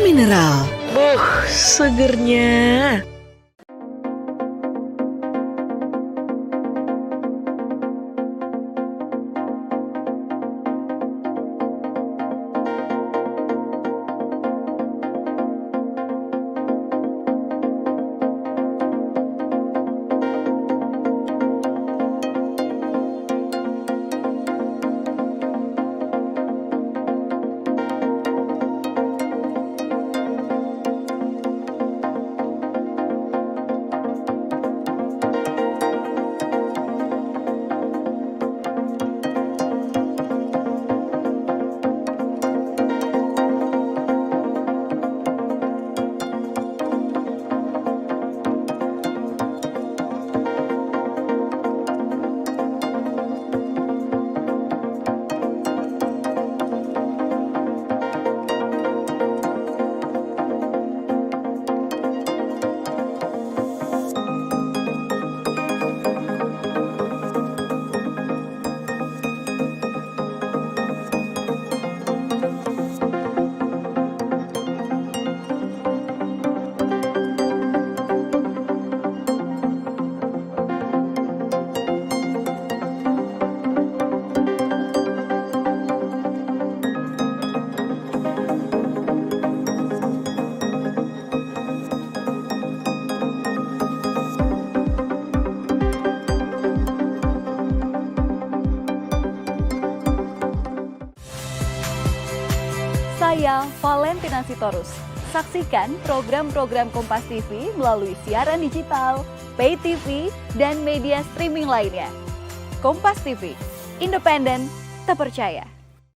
mineral. Segernya. Saya Valentina Sitorus. Saksikan program-program Kompas TV melalui siaran digital, pay TV, dan media streaming lainnya. Kompas TV, independen, terpercaya.